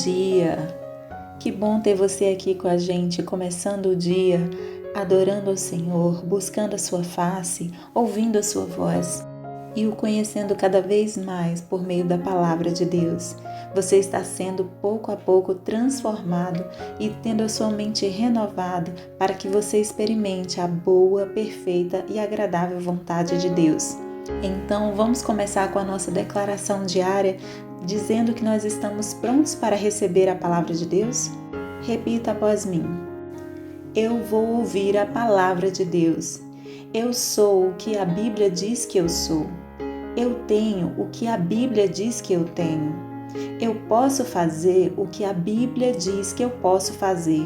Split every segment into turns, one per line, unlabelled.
dia! Que bom ter você aqui com a gente, começando o dia, adorando ao Senhor, buscando a sua face, ouvindo a sua voz e o conhecendo cada vez mais por meio da palavra de Deus. Você está sendo pouco a pouco transformado e tendo a sua mente renovada para que você experimente a boa, perfeita e agradável vontade de Deus. Então vamos começar com a nossa declaração diária, dizendo que nós estamos prontos para receber a palavra de Deus? Repita após mim. Eu vou ouvir a palavra de Deus. Eu sou o que a Bíblia diz que eu sou. Eu tenho o que a Bíblia diz que eu tenho. Eu posso fazer o que a Bíblia diz que eu posso fazer.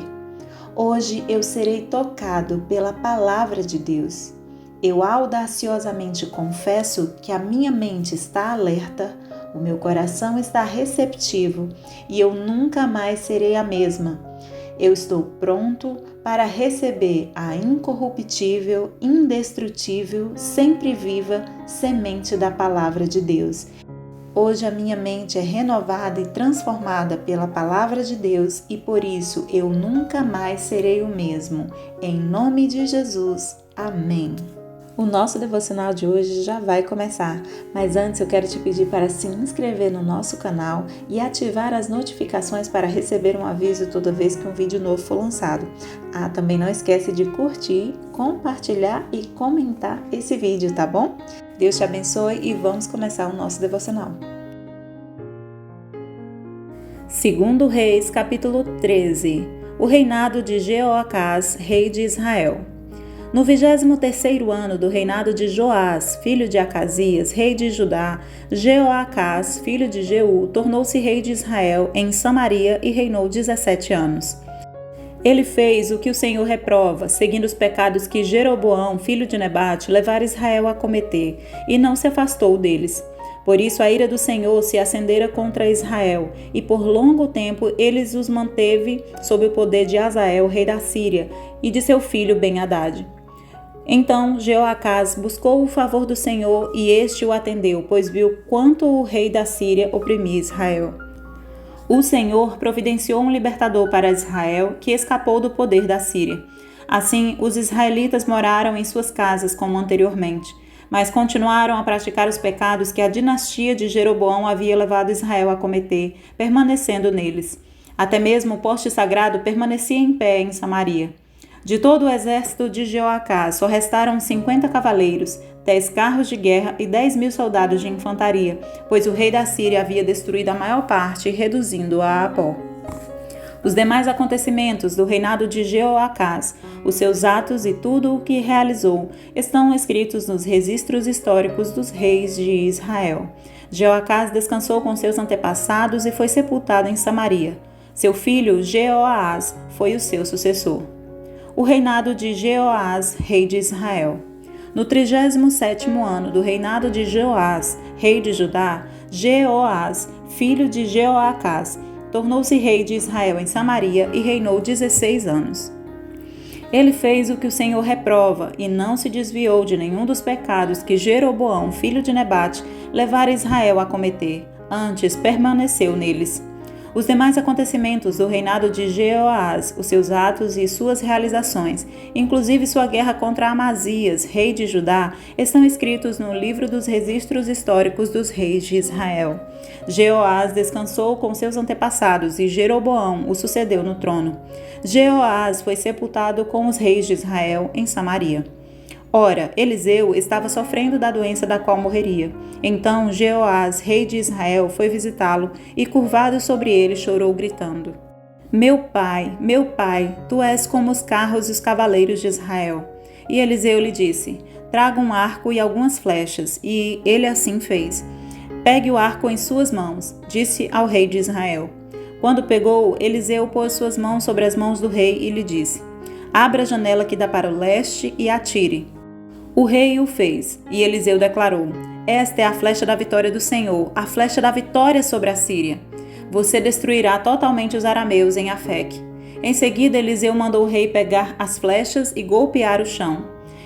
Hoje eu serei tocado pela palavra de Deus. Eu audaciosamente confesso que a minha mente está alerta, o meu coração está receptivo e eu nunca mais serei a mesma. Eu estou pronto para receber a incorruptível, indestrutível, sempre viva semente da palavra de Deus. Hoje a minha mente é renovada e transformada pela palavra de Deus e por isso eu nunca mais serei o mesmo. Em nome de Jesus. Amém. O nosso devocional de hoje já vai começar, mas antes eu quero te pedir para se inscrever no nosso canal e ativar as notificações para receber um aviso toda vez que um vídeo novo for lançado. Também não esquece de curtir, compartilhar e comentar esse vídeo, tá bom? Deus te abençoe e vamos começar o nosso devocional. 2 Reis, capítulo 13. O reinado de Jeoacás, rei de Israel. No 23º ano do reinado de Joás, filho de Acasias, rei de Judá, Jeoacás, filho de Jeú, tornou-se rei de Israel em Samaria e reinou 17 anos. Ele fez o que o Senhor reprova, seguindo os pecados que Jeroboão, filho de Nebate, levara Israel a cometer, e não se afastou deles. Por isso a ira do Senhor se acendera contra Israel, e por longo tempo eles os manteve sob o poder de Hazael, rei da Síria, e de seu filho Ben-Hadad. Então Jeoacás buscou o favor do Senhor e este o atendeu, pois viu quanto o rei da Síria oprimia Israel. O Senhor providenciou um libertador para Israel que escapou do poder da Síria. Assim, os israelitas moraram em suas casas como anteriormente, mas continuaram a praticar os pecados que a dinastia de Jeroboão havia levado Israel a cometer, permanecendo neles. Até mesmo o poste sagrado permanecia em pé em Samaria. De todo o exército de Jeoacás só restaram 50 cavaleiros, 10 carros de guerra e 10.000 soldados de infantaria, pois o rei da Síria havia destruído a maior parte, reduzindo-a a pó. Os demais acontecimentos do reinado de Jeoacás, os seus atos e tudo o que realizou, estão escritos nos registros históricos dos reis de Israel. Jeoacás descansou com seus antepassados e foi sepultado em Samaria. Seu filho Jeoás foi o seu sucessor. O reinado de Jeoás, rei de Israel. No 37º ano do reinado de Joás, rei de Judá, Jeoás, filho de Jeoacás, tornou-se rei de Israel em Samaria e reinou 16 anos. Ele fez o que o Senhor reprova e não se desviou de nenhum dos pecados que Jeroboão, filho de Nebate, levara Israel a cometer, antes permaneceu neles. Os demais acontecimentos do reinado de Jeoás, os seus atos e suas realizações, inclusive sua guerra contra Amazias, rei de Judá, estão escritos no livro dos registros históricos dos reis de Israel. Jeoás descansou com seus antepassados e Jeroboão o sucedeu no trono. Jeoás foi sepultado com os reis de Israel em Samaria. Ora, Eliseu estava sofrendo da doença da qual morreria. Então Jeoás, rei de Israel, foi visitá-lo e, curvado sobre ele, chorou, gritando: meu pai, tu és como os carros e os cavaleiros de Israel. E Eliseu lhe disse: traga um arco e algumas flechas. E ele assim fez. Pegue o arco em suas mãos, disse ao rei de Israel. Quando pegou, Eliseu pôs suas mãos sobre as mãos do rei e lhe disse: abra a janela que dá para o leste e atire. O rei o fez, e Eliseu declarou: esta é a flecha da vitória do Senhor, a flecha da vitória sobre a Síria. Você destruirá totalmente os arameus em Afeque. Em seguida, Eliseu mandou o rei pegar as flechas e golpear o chão.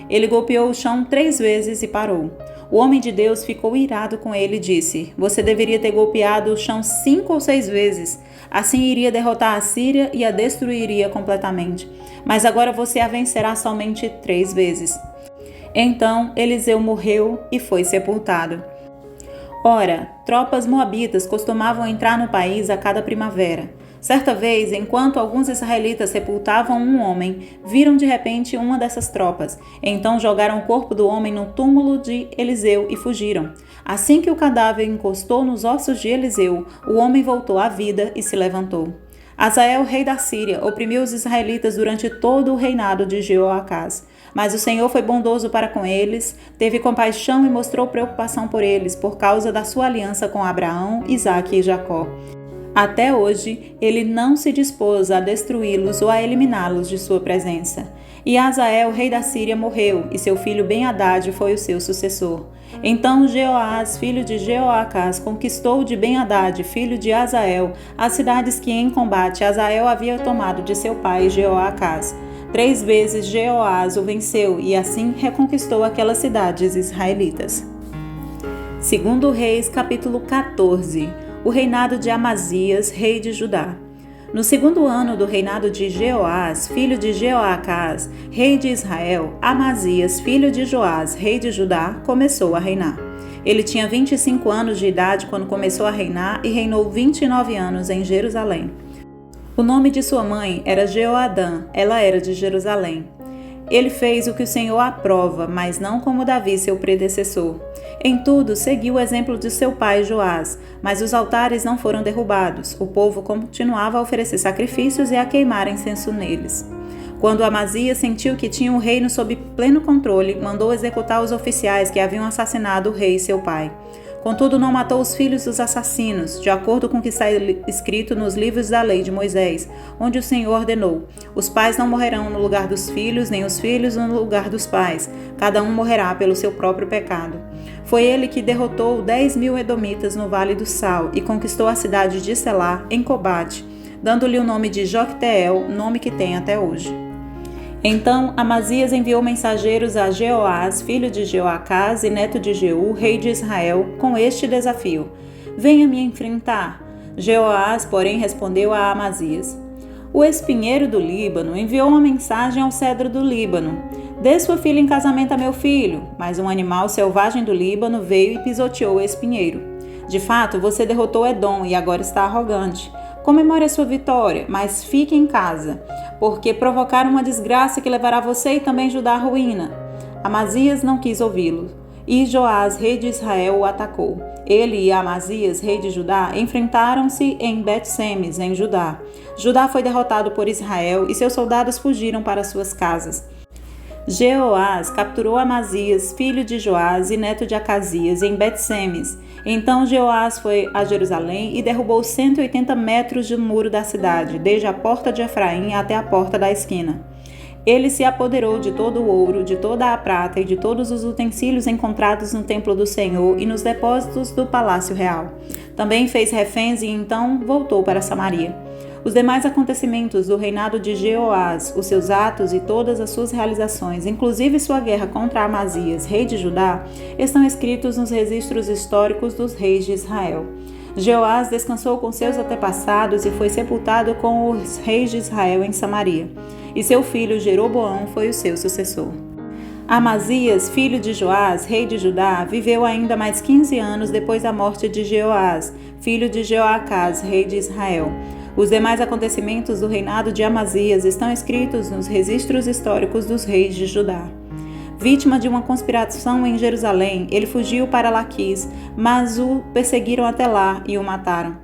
Ele golpeou o chão 3 vezes e parou. O homem de Deus ficou irado com ele e disse: você deveria ter golpeado o chão 5 ou 6 vezes. Assim iria derrotar a Síria e a destruiria completamente. Mas agora você a vencerá somente 3 vezes. Então Eliseu morreu e foi sepultado. Ora, tropas moabitas costumavam entrar no país a cada primavera. Certa vez, enquanto alguns israelitas sepultavam um homem, viram de repente uma dessas tropas. Então jogaram o corpo do homem no túmulo de Eliseu e fugiram. Assim que o cadáver encostou nos ossos de Eliseu, o homem voltou à vida e se levantou. Hazael, rei da Síria, oprimiu os israelitas durante todo o reinado de Jeoacás. Mas o Senhor foi bondoso para com eles, teve compaixão e mostrou preocupação por eles, por causa da sua aliança com Abraão, Isaque e Jacó. Até hoje, ele não se dispôs a destruí-los ou a eliminá-los de sua presença. E Hazael, rei da Síria, morreu, e seu filho Ben-Hadad foi o seu sucessor. Então Jeoás, filho de Jeoacás, conquistou de Ben-Hadad, filho de Hazael, as cidades que em combate Hazael havia tomado de seu pai Jeoacás. 3 vezes Jeoás o venceu e assim reconquistou aquelas cidades israelitas. 2 Reis, capítulo 14. O reinado de Amazias, rei de Judá. No 2º ano do reinado de Jeoás, filho de Jeoacás, rei de Israel, Amazias, filho de Joás, rei de Judá, começou a reinar. Ele tinha 25 anos de idade quando começou a reinar e reinou 29 anos em Jerusalém. O nome de sua mãe era Jeoadã, ela era de Jerusalém. Ele fez o que o Senhor aprova, mas não como Davi, seu predecessor. Em tudo, seguiu o exemplo de seu pai Joás, mas os altares não foram derrubados. O povo continuava a oferecer sacrifícios e a queimar incenso neles. Quando Amazias sentiu que tinha o reino sob pleno controle, mandou executar os oficiais que haviam assassinado o rei, seu pai. Contudo, não matou os filhos dos assassinos, de acordo com o que está escrito nos livros da lei de Moisés, onde o Senhor ordenou: os pais não morrerão no lugar dos filhos, nem os filhos no lugar dos pais. Cada um morrerá pelo seu próprio pecado. Foi ele que derrotou 10.000 edomitas no Vale do Sal e conquistou a cidade de Selá, em Cobate, dando-lhe o nome de Jocteel, nome que tem até hoje. Então Amazias enviou mensageiros a Jeoás, filho de Jeoacás e neto de Jeú, rei de Israel, com este desafio: venha me enfrentar. Jeoás, porém, respondeu a Amazias: o espinheiro do Líbano enviou uma mensagem ao cedro do Líbano: dê sua filha em casamento a meu filho. Mas um animal selvagem do Líbano veio e pisoteou o espinheiro. De fato, você derrotou Edom e agora está arrogante. Comemore a sua vitória, mas fique em casa, porque provocaram uma desgraça que levará você e também Judá à ruína. Amazias não quis ouvi-lo, e Joás, rei de Israel, o atacou. Ele e Amazias, rei de Judá, enfrentaram-se em Bet-Semes, em Judá. Judá foi derrotado por Israel e seus soldados fugiram para suas casas. Jeoás capturou Amazias, filho de Joás e neto de Acasias, em Bet-Semes. Então Jeoás foi a Jerusalém e derrubou 180 metros de muro da cidade, desde a porta de Efraim até a porta da esquina. Ele se apoderou de todo o ouro, de toda a prata e de todos os utensílios encontrados no templo do Senhor e nos depósitos do palácio real. Também fez reféns e então voltou para Samaria. Os demais acontecimentos do reinado de Jeoás, os seus atos e todas as suas realizações, inclusive sua guerra contra Amazias, rei de Judá, estão escritos nos registros históricos dos reis de Israel. Jeoás descansou com seus antepassados e foi sepultado com os reis de Israel em Samaria. E seu filho Jeroboão foi o seu sucessor. Amazias, filho de Joás, rei de Judá, viveu ainda mais 15 anos depois da morte de Jeoás, filho de Jeoacás, rei de Israel. Os demais acontecimentos do reinado de Amazias estão escritos nos registros históricos dos reis de Judá. Vítima de uma conspiração em Jerusalém, ele fugiu para Laquis, mas o perseguiram até lá e o mataram.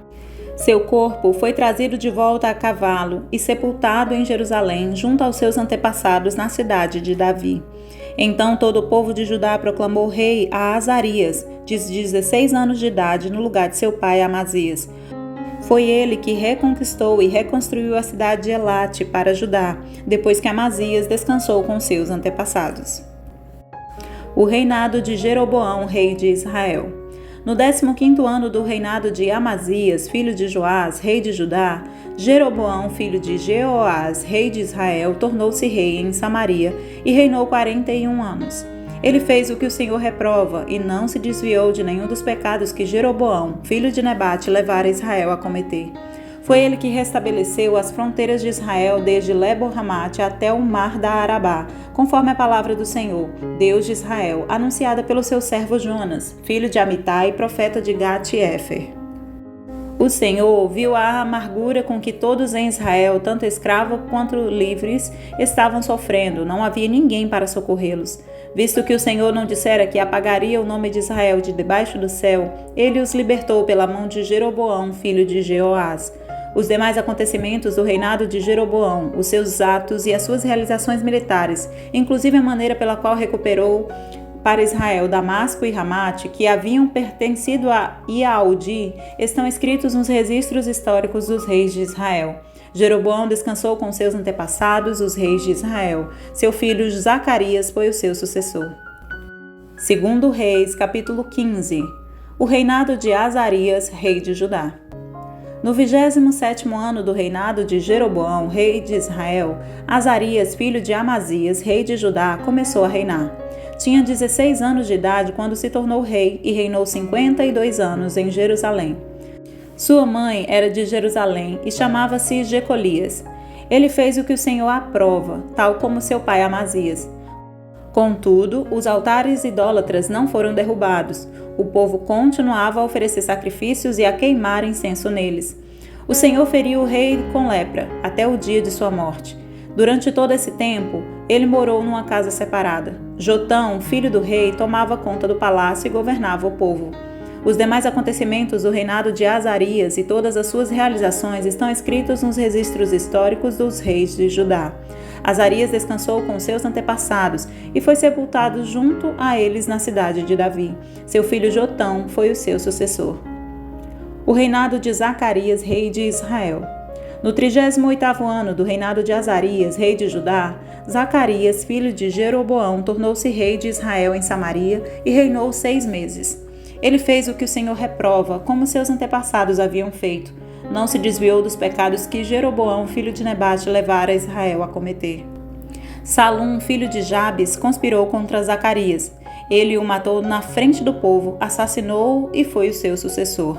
Seu corpo foi trazido de volta a cavalo e sepultado em Jerusalém, junto aos seus antepassados na cidade de Davi. Então todo o povo de Judá proclamou rei a Azarias, de 16 anos de idade, no lugar de seu pai Amazias. Foi ele que reconquistou e reconstruiu a cidade de Elate para Judá, depois que Amazias descansou com seus antepassados. O reinado de Jeroboão, rei de Israel. No 15º ano do reinado de Amazias, filho de Joás, rei de Judá, Jeroboão, filho de Jeoás, rei de Israel, tornou-se rei em Samaria e reinou 41 anos. Ele fez o que o Senhor reprova e não se desviou de nenhum dos pecados que Jeroboão, filho de Nebate, levara Israel a cometer. Foi ele que restabeleceu as fronteiras de Israel desde Lebo-Hamate até o mar da Arabá, conforme a palavra do Senhor, Deus de Israel, anunciada pelo seu servo Jonas, filho de Amitai, profeta de Gat-Éfer. O Senhor viu a amargura com que todos em Israel, tanto escravos quanto livres, estavam sofrendo. Não havia ninguém para socorrê-los. Visto que o Senhor não dissera que apagaria o nome de Israel de debaixo do céu, ele os libertou pela mão de Jeroboão, filho de Jeoás. Os demais acontecimentos do reinado de Jeroboão, os seus atos e as suas realizações militares, inclusive a maneira pela qual recuperou para Israel Damasco e Ramate, que haviam pertencido a Iaudi, estão escritos nos registros históricos dos reis de Israel. Jeroboão descansou com seus antepassados, os reis de Israel. Seu filho Zacarias foi o seu sucessor. Segundo Reis, capítulo 15. O reinado de Azarias, rei de Judá. No 27º ano do reinado de Jeroboão, rei de Israel, Azarias, filho de Amazias, rei de Judá, começou a reinar. Tinha 16 anos de idade quando se tornou rei e reinou 52 anos em Jerusalém. Sua mãe era de Jerusalém e chamava-se Jecolias. Ele fez o que o Senhor aprova, tal como seu pai Amazias. Contudo, os altares idólatras não foram derrubados. O povo continuava a oferecer sacrifícios e a queimar incenso neles. O Senhor feriu o rei com lepra, até o dia de sua morte. Durante todo esse tempo, ele morou numa casa separada. Jotão, filho do rei, tomava conta do palácio e governava o povo. Os demais acontecimentos do reinado de Azarias e todas as suas realizações estão escritos nos registros históricos dos reis de Judá. Azarias descansou com seus antepassados e foi sepultado junto a eles na cidade de Davi. Seu filho Jotão foi o seu sucessor. O reinado de Zacarias, rei de Israel. No 38º ano do reinado de Azarias, rei de Judá, Zacarias, filho de Jeroboão, tornou-se rei de Israel em Samaria e reinou 6 meses. Ele fez o que o Senhor reprova, como seus antepassados haviam feito. Não se desviou dos pecados que Jeroboão, filho de Nebate, levara Israel a cometer. Salum, filho de Jabes, conspirou contra Zacarias. Ele o matou na frente do povo, assassinou-o e foi o seu sucessor.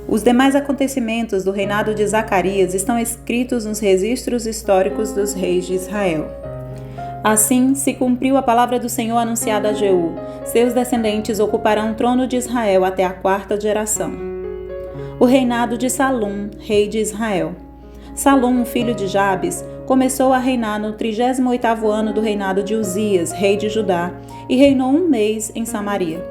Os demais acontecimentos do reinado de Zacarias estão escritos nos registros históricos dos reis de Israel. Assim se cumpriu a palavra do Senhor anunciada a Jeú. Seus descendentes ocuparão o trono de Israel até a 4ª geração. O reinado de Salum, rei de Israel. Salum, filho de Jabes, começou a reinar no 38º ano do reinado de Uzias, rei de Judá, e reinou 1 mês em Samaria.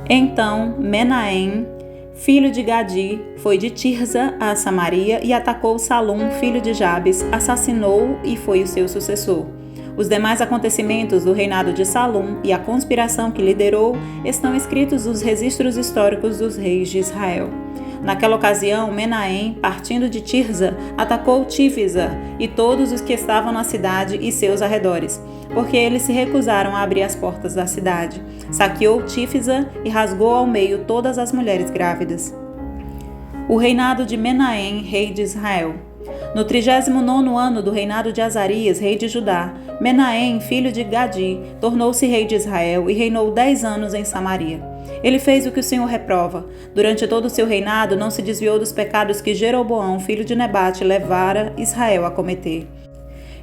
Então Menahem, filho de Gadi, foi de Tirza a Samaria e atacou Salum, filho de Jabes, assassinou-o e foi o seu sucessor. Os demais acontecimentos do reinado de Salum e a conspiração que liderou estão escritos nos registros históricos dos reis de Israel. Naquela ocasião, Menahem, partindo de Tirza, atacou Tifsa e todos os que estavam na cidade e seus arredores, porque eles se recusaram a abrir as portas da cidade. Saqueou Tifsa e rasgou ao meio todas as mulheres grávidas. O reinado de Menahem, rei de Israel. No 39º ano do reinado de Azarias, rei de Judá, Menahem, filho de Gadi, tornou-se rei de Israel e reinou 10 anos em Samaria. Ele fez o que o Senhor reprova. Durante todo o seu reinado, não se desviou dos pecados que Jeroboão, filho de Nebate, levara Israel a cometer.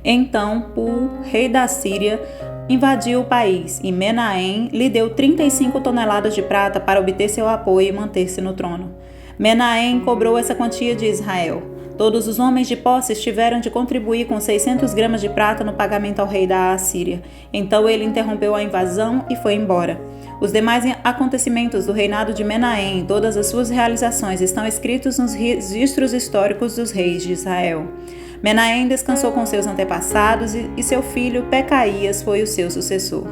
Então, Pul, rei da Síria, invadiu o país e Menahem lhe deu 35 toneladas de prata para obter seu apoio e manter-se no trono. Menahem cobrou essa quantia de Israel. Todos os homens de posses tiveram de contribuir com 600 gramas de prata no pagamento ao rei da Assíria. Então ele interrompeu a invasão e foi embora. Os demais acontecimentos do reinado de Menahem e todas as suas realizações estão escritos nos registros históricos dos reis de Israel. Menahem descansou com seus antepassados e seu filho Pecaías foi o seu sucessor.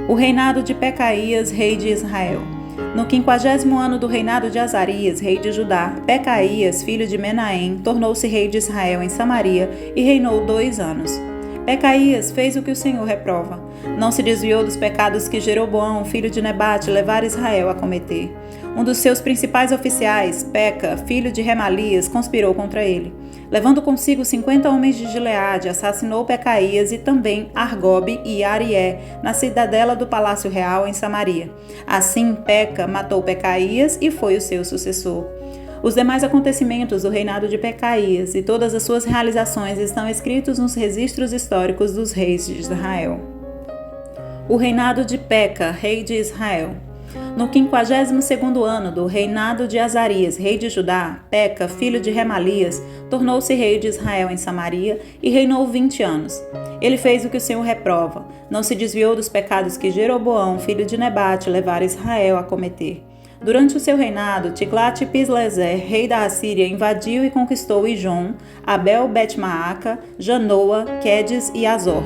O reinado de Pecaías, rei de Israel. No 50º ano do reinado de Azarias, rei de Judá, Pecaías, filho de Menahem, tornou-se rei de Israel em Samaria e reinou 2 anos. Pecaías fez o que o Senhor reprova. Não se desviou dos pecados que Jeroboão, filho de Nebate, levara Israel a cometer. Um dos seus principais oficiais, Peca, filho de Remalias, conspirou contra ele. Levando consigo 50 homens de Gileade, assassinou Pecaías e também Argobe e Arié, na cidadela do Palácio Real em Samaria. Assim, Peca matou Pecaías e foi o seu sucessor. Os demais acontecimentos do reinado de Pecaías e todas as suas realizações estão escritos nos registros históricos dos reis de Israel. O reinado de Peca, rei de Israel. No 52º ano do reinado de Azarias, rei de Judá, Peca, filho de Remalias, tornou-se rei de Israel em Samaria e reinou 20 anos. Ele fez o que o Senhor reprova, não se desviou dos pecados que Jeroboão, filho de Nebate, levara Israel a cometer. Durante o seu reinado, Tiglat-Pileser, rei da Assíria, invadiu e conquistou Ijon, Abel Bet-Maaca, Janoa, Quedes e Azor.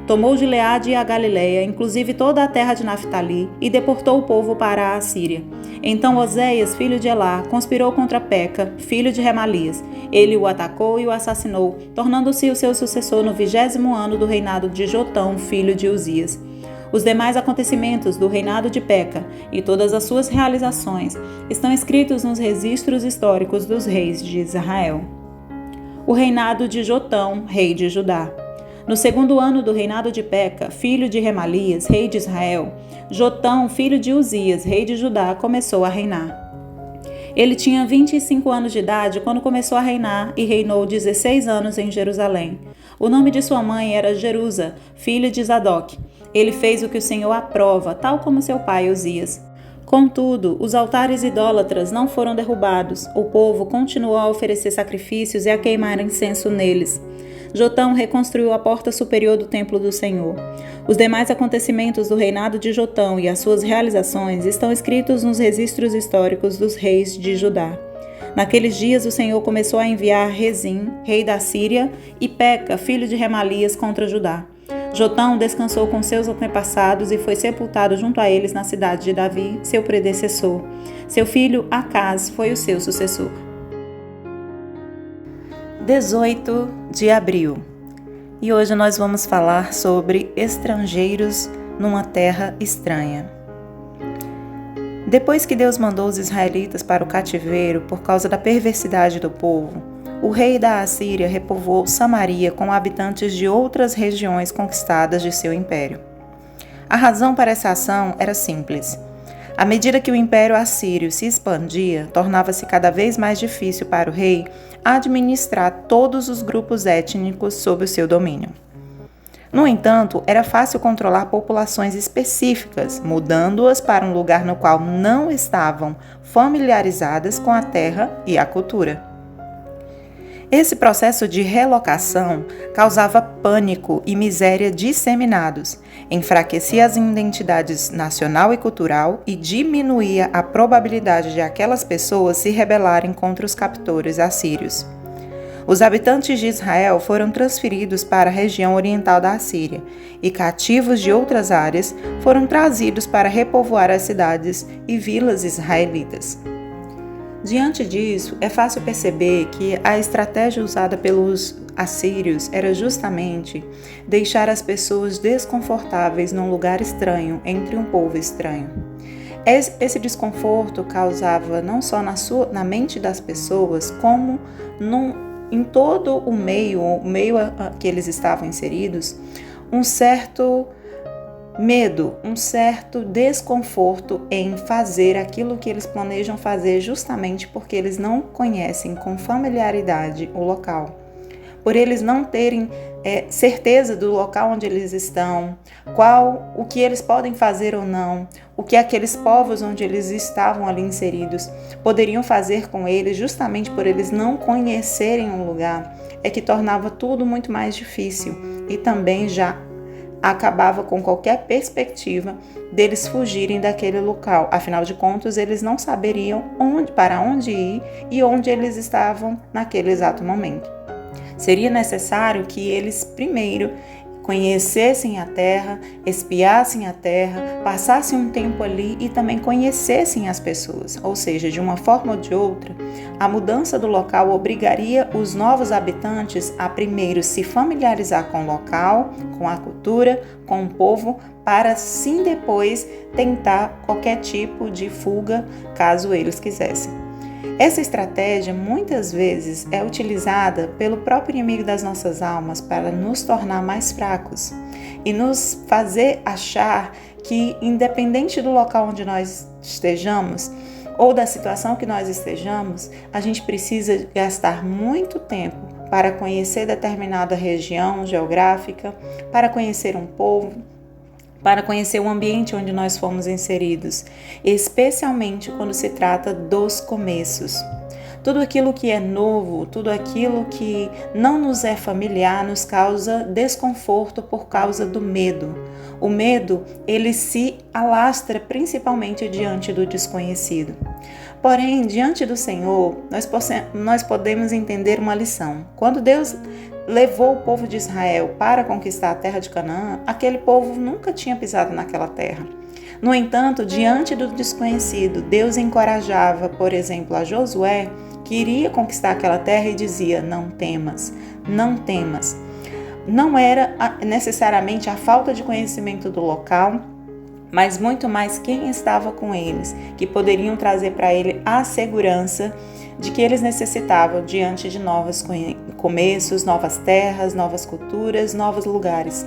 Tomou Gileade e a Galileia, inclusive toda a terra de Naftali, e deportou o povo para a Assíria. Então Oséias, filho de Elá, conspirou contra Peca, filho de Remalias. Ele o atacou e o assassinou, tornando-se o seu sucessor no 20º ano do reinado de Jotão, filho de Uzias. Os demais acontecimentos do reinado de Peca e todas as suas realizações estão escritos nos registros históricos dos reis de Israel. O reinado de Jotão, rei de Judá. No 2º ano do reinado de Peca, filho de Remalias, rei de Israel, Jotão, filho de Uzias, rei de Judá, começou a reinar. Ele tinha 25 anos de idade quando começou a reinar e reinou 16 anos em Jerusalém. O nome de sua mãe era Jerusa, filha de Zadok. Ele fez o que o Senhor aprova, tal como seu pai Uzias. Contudo, os altares idólatras não foram derrubados. O povo continuou a oferecer sacrifícios e a queimar incenso neles. Jotão reconstruiu a porta superior do templo do Senhor. Os demais acontecimentos do reinado de Jotão e as suas realizações estão escritos nos registros históricos dos reis de Judá. Naqueles dias o Senhor começou a enviar Rezim, rei da Síria, e Peca, filho de Remalias, contra Judá. Jotão descansou com seus antepassados e foi sepultado junto a eles na cidade de Davi, seu predecessor. Seu filho Acaz foi o seu sucessor. 18 de abril. E hoje nós vamos falar sobre estrangeiros numa terra estranha. Depois que Deus mandou os israelitas para o cativeiro por causa da perversidade do povo, o rei da Assíria repovoou Samaria com habitantes de outras regiões conquistadas de seu império. A razão para essa ação era simples. À medida que o império assírio se expandia, tornava-se cada vez mais difícil para o rei administrar todos os grupos étnicos sob o seu domínio. No entanto, era fácil controlar populações específicas, mudando-as para um lugar no qual não estavam familiarizadas com a terra e a cultura. Esse processo de relocação causava pânico e miséria disseminados, enfraquecia as identidades nacional e cultural e diminuía a probabilidade de aquelas pessoas se rebelarem contra os captores assírios. Os habitantes de Israel foram transferidos para a região oriental da Assíria e cativos de outras áreas foram trazidos para repovoar as cidades e vilas israelitas. Diante disso, é fácil perceber que a estratégia usada pelos assírios era justamente deixar as pessoas desconfortáveis num lugar estranho, entre um povo estranho. Esse desconforto causava não só na mente das pessoas, como em todo o meio a que eles estavam inseridos, um certo medo, um certo desconforto em fazer aquilo que eles planejam fazer justamente porque eles não conhecem com familiaridade o local. Por eles não terem certeza do local onde eles estão, o que eles podem fazer ou não, o que aqueles povos onde eles estavam ali inseridos poderiam fazer com eles, justamente por eles não conhecerem o lugar, é que tornava tudo muito mais difícil e também já acabava com qualquer perspectiva deles fugirem daquele local. Afinal de contas, eles não saberiam para onde ir e onde eles estavam naquele exato momento. Seria necessário que eles primeiro conhecessem a terra, espiassem a terra, passassem um tempo ali e também conhecessem as pessoas. Ou seja, de uma forma ou de outra, a mudança do local obrigaria os novos habitantes a primeiro se familiarizar com o local, com a cultura, com o povo, para sim depois tentar qualquer tipo de fuga, caso eles quisessem. Essa estratégia muitas vezes é utilizada pelo próprio inimigo das nossas almas para nos tornar mais fracos e nos fazer achar que, independente do local onde nós estejamos, ou da situação que nós estejamos, a gente precisa gastar muito tempo para conhecer determinada região geográfica, para conhecer um povo, para conhecer o ambiente onde nós fomos inseridos, especialmente quando se trata dos começos. Tudo aquilo que é novo, tudo aquilo que não nos é familiar nos causa desconforto por causa do medo. O medo, ele se alastra principalmente diante do desconhecido. Porém, diante do Senhor, nós podemos entender uma lição. Quando Deus levou o povo de Israel para conquistar a terra de Canaã, aquele povo nunca tinha pisado naquela terra. No entanto, diante do desconhecido, Deus encorajava, por exemplo, a Josué, que iria conquistar aquela terra, e dizia: não temas, não temas. Não era necessariamente a falta de conhecimento do local, mas muito mais quem estava com eles, que poderiam trazer para ele a segurança de que eles necessitavam diante de novos começos, novas terras, novas culturas, novos lugares.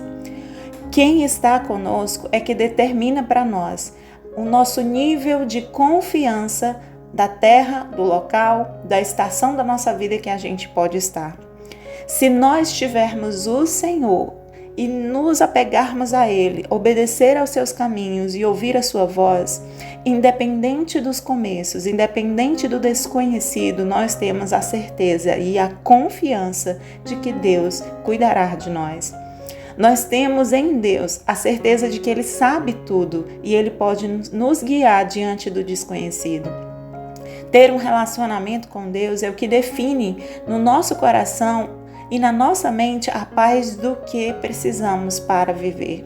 Quem está conosco é que determina para nós o nosso nível de confiança da terra, do local, da estação da nossa vida que a gente pode estar. Se nós tivermos o Senhor e nos apegarmos a Ele, obedecer aos seus caminhos e ouvir a sua voz, independente dos começos, independente do desconhecido, nós temos a certeza e a confiança de que Deus cuidará de nós. Nós temos em Deus a certeza de que Ele sabe tudo e Ele pode nos guiar diante do desconhecido. Ter um relacionamento com Deus é o que define no nosso coração e na nossa mente a paz do que precisamos para viver.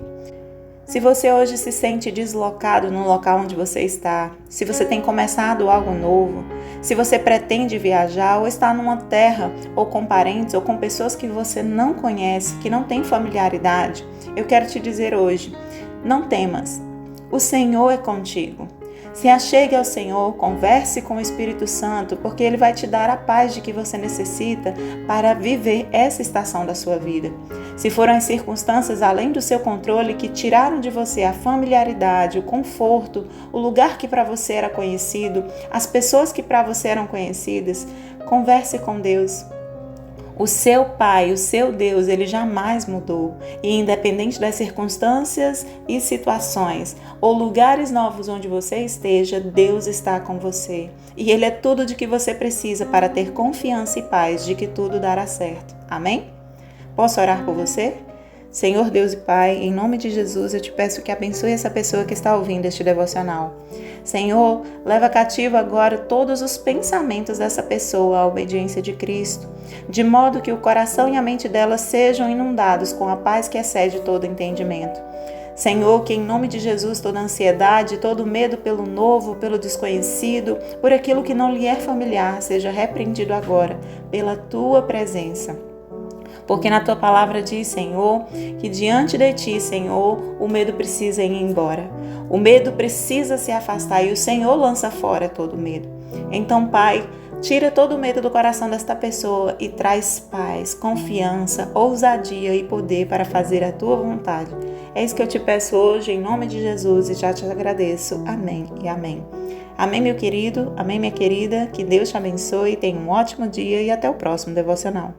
Se você hoje se sente deslocado no local onde você está, se você tem começado algo novo, se você pretende viajar ou está numa terra ou com parentes ou com pessoas que você não conhece, que não tem familiaridade, eu quero te dizer hoje, não temas, o Senhor é contigo. Se achegue ao Senhor, converse com o Espírito Santo, porque Ele vai te dar a paz de que você necessita para viver essa estação da sua vida. Se foram as circunstâncias além do seu controle que tiraram de você a familiaridade, o conforto, o lugar que para você era conhecido, as pessoas que para você eram conhecidas, converse com Deus. O seu Pai, o seu Deus, Ele jamais mudou. E independente das circunstâncias e situações ou lugares novos onde você esteja, Deus está com você. E Ele é tudo de que você precisa para ter confiança e paz de que tudo dará certo. Amém? Posso orar por você? Senhor Deus e Pai, em nome de Jesus, eu te peço que abençoe essa pessoa que está ouvindo este devocional. Senhor, leva cativo agora todos os pensamentos dessa pessoa à obediência de Cristo, de modo que o coração e a mente dela sejam inundados com a paz que excede todo entendimento. Senhor, que em nome de Jesus toda ansiedade, todo medo pelo novo, pelo desconhecido, por aquilo que não lhe é familiar, seja repreendido agora pela Tua presença. Porque na Tua palavra diz, Senhor, que diante de Ti, Senhor, o medo precisa ir embora. O medo precisa se afastar e o Senhor lança fora todo medo. Então, Pai, tira todo o medo do coração desta pessoa e traz paz, confiança, ousadia e poder para fazer a Tua vontade. É isso que eu te peço hoje, em nome de Jesus, e já te agradeço. Amém e amém. Amém, meu querido, amém, minha querida, que Deus te abençoe, tenha um ótimo dia e até o próximo devocional.